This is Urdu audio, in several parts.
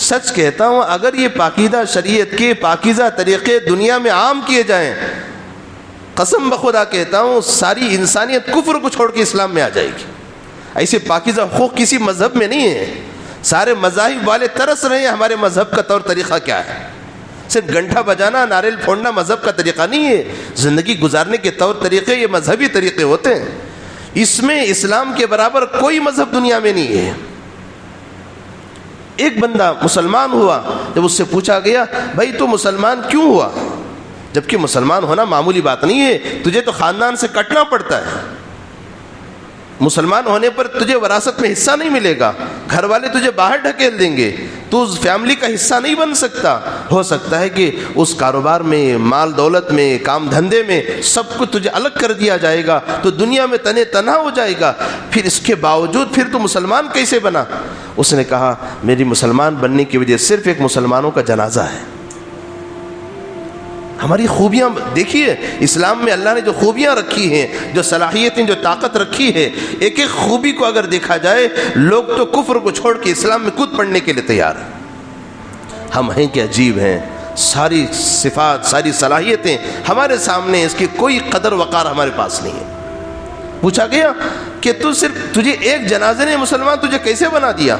سچ کہتا ہوں اگر یہ پاکیزہ شریعت کے پاکیزہ طریقے دنیا میں عام کیے جائیں، قسم بخدا کہتا ہوں ساری انسانیت کفر کو چھوڑ کے اسلام میں آ جائے گی۔ ایسے پاکیزہ حقوق کسی مذہب میں نہیں ہے۔ سارے مذاہب والے ترس رہے ہیں ہمارے مذہب کا طور طریقہ کیا ہے۔ صرف گھنٹا بجانا، ناریل پھوڑنا مذہب کا طریقہ نہیں ہے۔ زندگی گزارنے کے طور طریقے یہ مذہبی طریقے ہوتے ہیں۔ اس میں اسلام کے برابر کوئی مذہب دنیا میں نہیں ہے۔ ایک بندہ مسلمان ہوا، جب اس سے پوچھا گیا بھائی تو مسلمان کیوں ہوا؟ جبکہ مسلمان ہونا معمولی بات نہیں ہے، تجھے تو خاندان سے کٹنا پڑتا ہے۔ مسلمان ہونے پر تجھے وراثت میں حصہ نہیں ملے گا، گھر والے تجھے باہر ڈھکیل دیں گے، تو اس فیملی کا حصہ نہیں بن سکتا۔ ہو سکتا ہے کہ اس کاروبار میں، مال دولت میں، کام دھندے میں سب کچھ تجھے الگ کر دیا جائے گا، تو دنیا میں تنے تنہا ہو جائے گا۔ پھر اس کے باوجود پھر تو مسلمان کیسے بنا؟ اس نے کہا میری مسلمان بننے کی وجہ صرف ایک مسلمانوں کا جنازہ ہے۔ ہماری خوبیاں دیکھیے، اسلام میں اللہ نے جو خوبیاں رکھی ہیں، جو صلاحیتیں، جو طاقت رکھی ہے، ایک ایک خوبی کو اگر دیکھا جائے لوگ تو کفر کو چھوڑ کے اسلام میں کود پڑنے کے لیے تیار ہیں۔ ہم ہیں کہ عجیب ہیں، ساری صفات، ساری صلاحیتیں ہمارے سامنے، اس کی کوئی قدر وقار ہمارے پاس نہیں ہے۔ پوچھا گیا کہ تجھے ایک جنازے نے مسلمان تجھے کیسے بنا دیا؟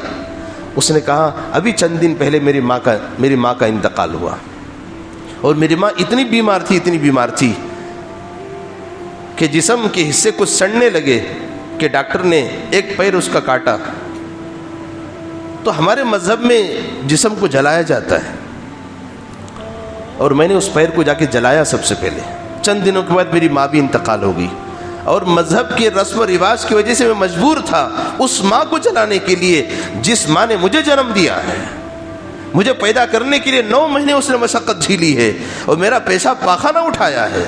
اس نے کہا ابھی چند دن پہلے میری ماں کا انتقال ہوا، اور میری ماں اتنی بیمار تھی کہ جسم کے حصے کچھ سڑنے لگے کہ ڈاکٹر نے ایک پیر اس کا کاٹا۔ تو ہمارے مذہب میں جسم کو جلایا جاتا ہے، اور میں نے اس پیر کو جا کے جلایا سب سے پہلے۔ چند دنوں کے بعد میری ماں بھی انتقال ہو گئی، اور مذہب کے رسم و رواج کی وجہ سے میں مجبور تھا اس ماں کو جلانے کے لیے جس ماں نے مجھے جنم دیا ہے۔ مجھے پیدا کرنے کے لیے 9 مہینے اس نے مشقت جھیلی ہے، اور میرا پیشاب پاخانہ اٹھایا ہے،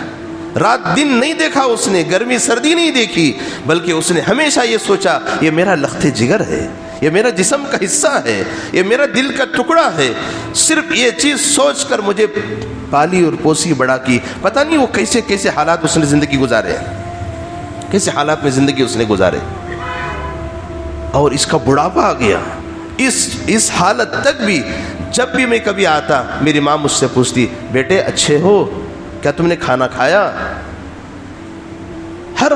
رات دن نہیں دیکھا اس نے، گرمی سردی نہیں دیکھی، بلکہ اس نے ہمیشہ یہ سوچا یہ میرا لخت جگر ہے، یہ میرا جسم کا حصہ ہے، یہ میرا دل کا ٹکڑا ہے۔ صرف یہ چیز سوچ کر مجھے پالی اور پوسی بڑا کی۔ پتہ نہیں وہ کیسے کیسے حالات اس نے زندگی گزارے، کیسے حالات میں زندگی اس نے گزارے، اور اس کا بڑھاپا آ گیا۔ اس حالت تک بھی جب بھی میں کبھی آتا میری ماں مجھ سے پوچھتی بیٹے اچھے ہو، کیا تم نے کھانا کھایا؟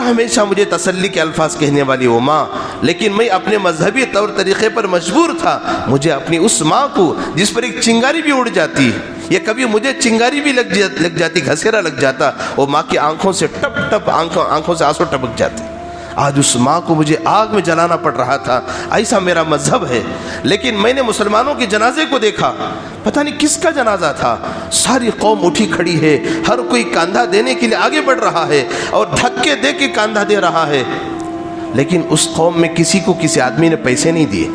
ہمیشہ مجھے تسلی کے الفاظ کہنے والی وہ ماں، لیکن میں اپنے مذہبی طور طریقے پر مجبور تھا۔ مجھے اپنی اس ماں کو جس پر ایک چنگاری بھی اڑ جاتی، یا کبھی مجھے چنگاری بھی لگ جاتی، گھسیرا لگ جاتا، وہ ماں کی آنکھوں سے ٹپ ٹپ آنکھوں سے آنسو ٹپک جاتے۔ آج اس ماں کو مجھے آگ میں جلانا پڑ رہا تھا، ایسا میرا مذہب ہے۔ لیکن میں نے مسلمانوں کے جنازے کو دیکھا، پتہ نہیں کس کا جنازہ تھا، ساری قوم اٹھی کھڑی ہے، ہر کوئی کاندھا دینے کے لیے آگے بڑھ رہا ہے اور دھکے دے کے کاندھا دے رہا ہے، لیکن اس قوم میں کسی کو کسی آدمی نے پیسے نہیں دیے۔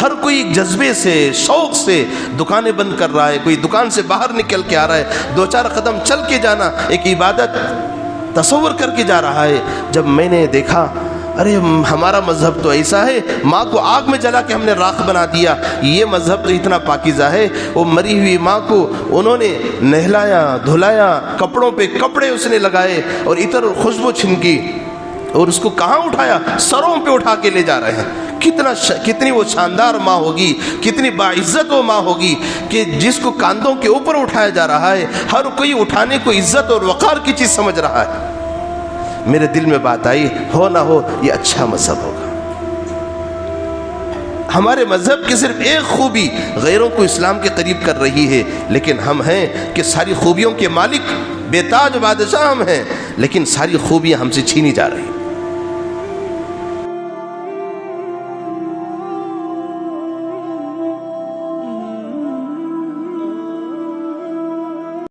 ہر کوئی جذبے سے، شوق سے دکانیں بند کر رہا ہے، کوئی دکان سے باہر نکل کے آ رہا ہے، 2-4 قدم چل کے جانا ایک عبادت تصور کر کے جا رہا ہے۔ جب میں نے دیکھا ارے ہمارا مذہب تو ایسا ہے، ماں کو آگ میں جلا کے ہم نے راکھ بنا دیا، یہ مذہب تو اتنا پاکیزہ ہے۔ وہ مری ہوئی ماں کو انہوں نے نہلایا، دھلایا، کپڑوں پہ کپڑے اس نے لگائے اور عطر اور خوشبو چھنکی، اور اس کو کہاں اٹھایا؟ سروں پہ اٹھا کے لے جا رہے ہیں۔ کتنی وہ شاندار ماں ہوگی، کتنی باعزت وہ ماں ہوگی کہ جس کو کاندھوں کے اوپر اٹھایا جا رہا ہے، ہر کوئی اٹھانے کو عزت اور وقار کی چیز سمجھ رہا ہے۔ میرے دل میں بات آئی، ہو نہ ہو یہ اچھا مذہب ہوگا۔ ہمارے مذہب کی صرف ایک خوبی غیروں کو اسلام کے قریب کر رہی ہے، لیکن ہم ہیں کہ ساری خوبیوں کے مالک، بے تاج بادشاہ ہم ہیں، لیکن ساری خوبیاں ہم سے چھینی جا رہی ہیں۔